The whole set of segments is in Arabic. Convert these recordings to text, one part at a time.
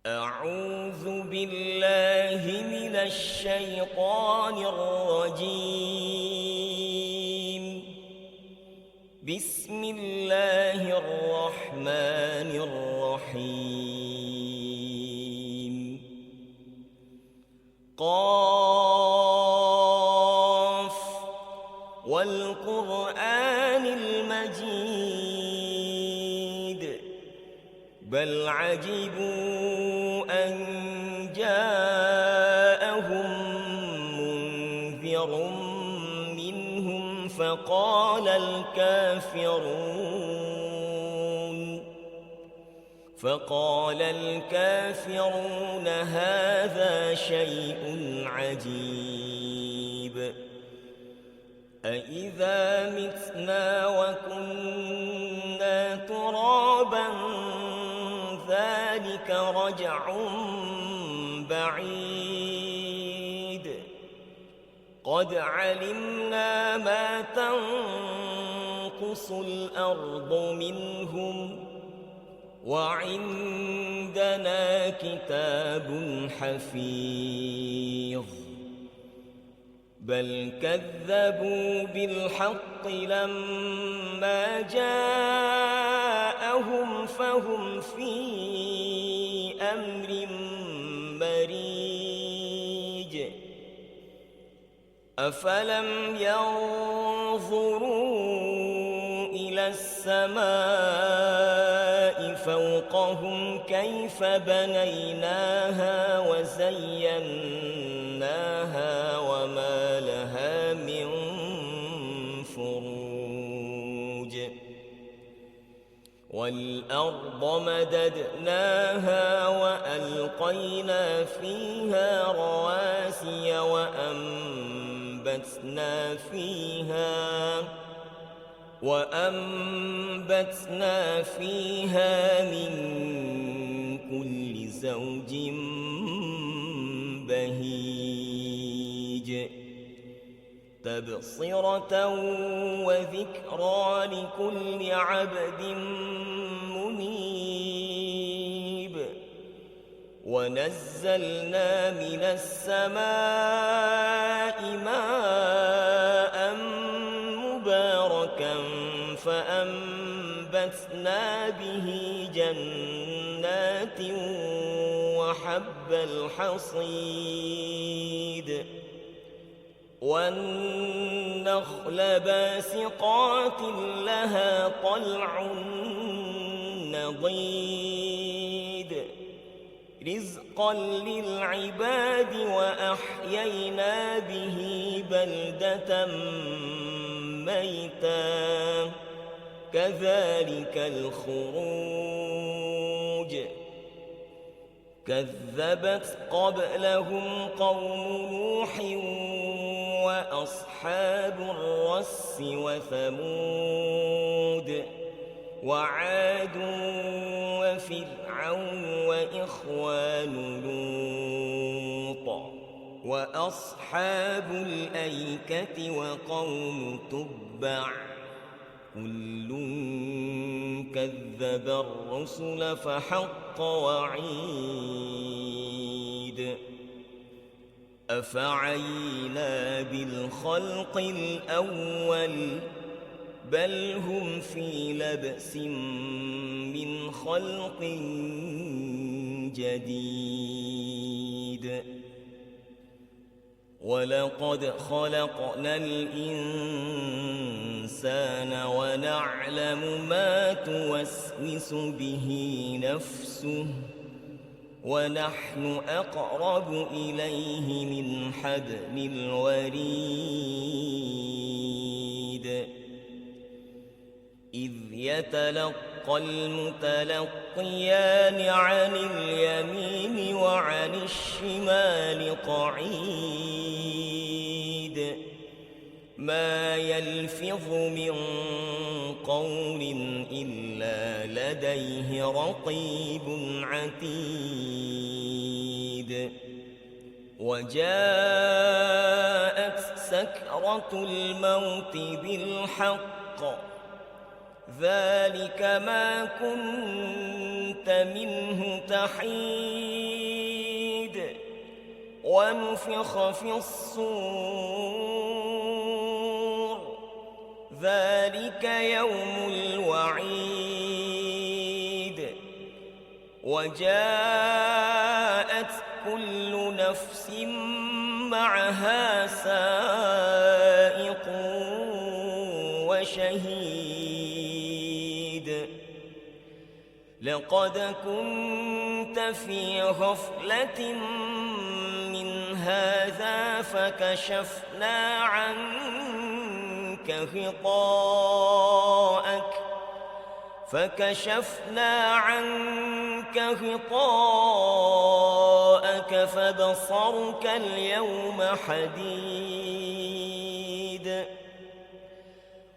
أعوذ بالله من الشيطان الرجيم. بسم الله الرحمن الرحيم. قاف والقرآن المجيد بل عجبوا أن جاءهم منذر منهم فقال الكافرون هذا شيء عجيب. أإذا متنا وكنا ترابا ذلك رجع بعيد. قد علمنا ما تنقص الأرض منهم وعندنا كتاب حفيظ. بل كذبوا بالحق لما جاءهم فهم في أمر مريج. أفلم ينظروا إلى السماء فوقهم كيف بنيناها وزيناها وما لها من فروج. والأرض مددناها وألقينا فيها رواسي وأنبتنا فيها من كل زوج بهيج. تبصرة وذكرى لكل عبد منيب. ونزلنا من السماء ماء مباركا فأنبتنا به جنات وحب الحصيد والنخل باسقات لها طلع نضيد رزقا للعباد وأحيينا به بلدة ميتا كذلك الخروج. كذبت قبلهم قوم نوح وأصحاب الرس وثمود وعاد وفرعون وإخوان لوط وأصحاب الأيكة وقوم تبع كل كذب الرسل فحق وعيد. أفعينا بالخلق الأول بل هم في لبس من خلق جديد. ولقد خلقنا الإنسان ونعلم ما توسوس به نفسه ونحن أقرب إليه من حبل الوريد. إذ يتلقى المتلقيان عن اليمين وعن الشمال قعيد. ما يلفظ من قول إلا لديه رقيب عتيد. وجاءت سكرة الموت بالحق ذلك ما كنت منه تحيد ونفخ في الصور ذلك يوم الوعيد وجاءت كل نفس معها سائق وشهيد لقد كنت في غفلة من هذا فكشفنا عنك غطاءك فبصرك اليوم حديد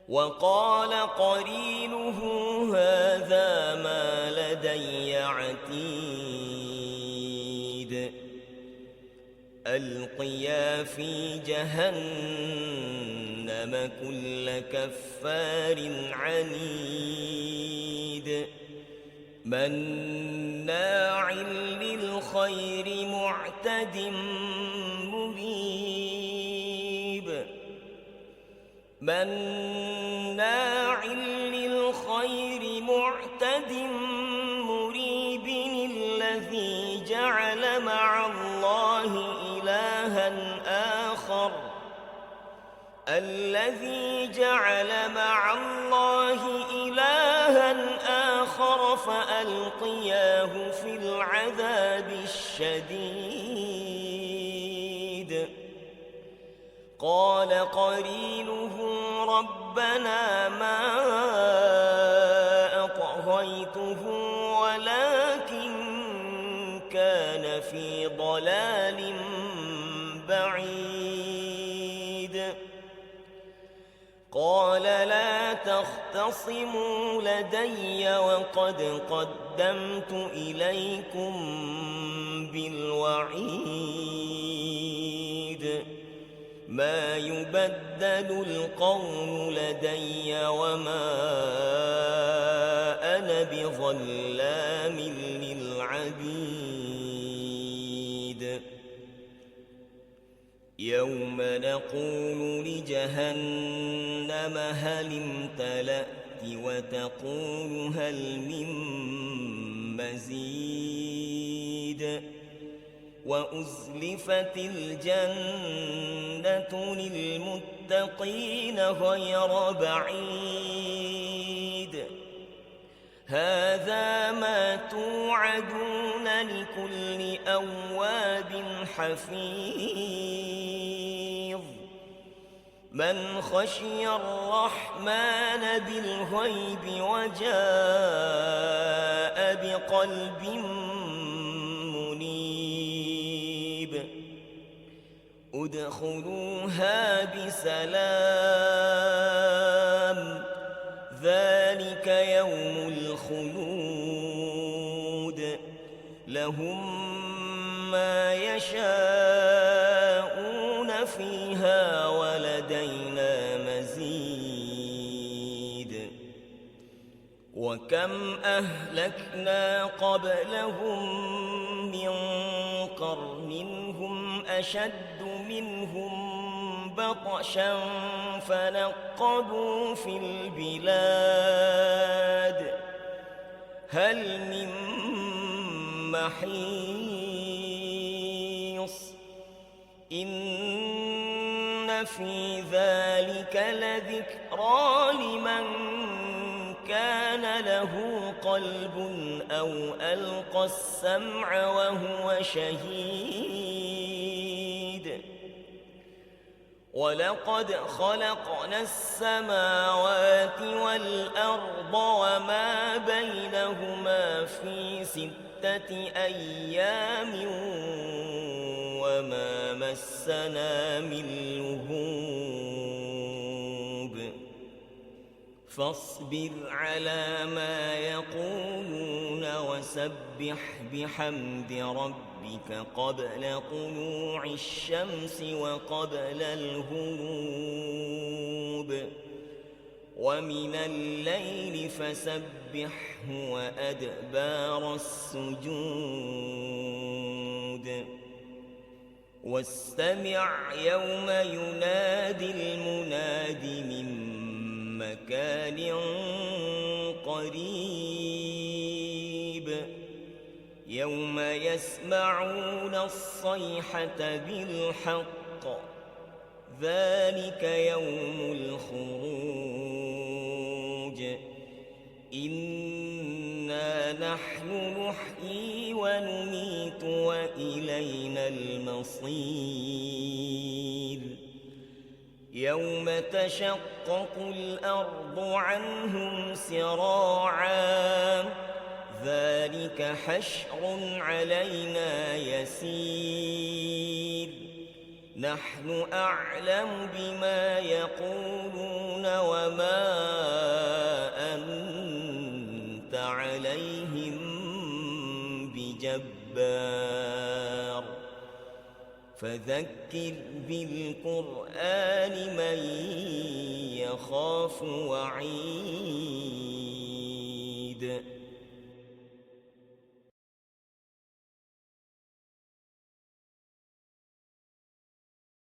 وقال قرينه هذا ما لدي عتيد ألقيا في جهنم كل كفار عنيد مناع للخير معتد مريب الذي جعل مع الله إلها آخر فألقياه في العذاب الشديد قال قرينه ربنا ما أطغيته ولكن كان في ضلال بعيد قال لا تختصموا لدي وقد قدمت إليكم بالوعيد ما يبدل القول لدي وما أنا بظلام للعبيد يوم نقول لجهنم هل امتلأت وتقول هل من مزيد وأزلفت الجنة للمتقين غير بعيد هذا ما توعدون لكل أواب حفيظ من خشي الرحمن بالغيب وجاء بقلب منيب ادخلوها بسلام ذلك يوم الخلود لهم ما يشاءون فيها ولدينا مزيد وكم أهلكنا قبلهم من قرن هم أشد منهم بطشا فنقبوا في البلاد هل من محيص إن في ذلك لذكرى لمن كان له قلب أو ألقى السمع وهو شهيد ولقد خلقنا السماوات والأرض وما بينهما في 6 أيام وما مسنا من لغوب فاصبر على ما يقولون وسبح بحمد ربك قبل طلوع الشمس وقبل الغروب ومن الليل فسبحه وأدبار السجود واستمع يوم ينادي المناد من مكان قريب يوم يسمعون الصيحة بالحق ذلك يوم الخروج إنا نحن نحيي ونميت وإلينا المصير يوم تشقق الأرض عنهم سراعا ذلك حشر علينا يسير نحن أعلم بما يقولون وما أنت عليهم بجبار فذكر بالقرآن من يخاف وعيد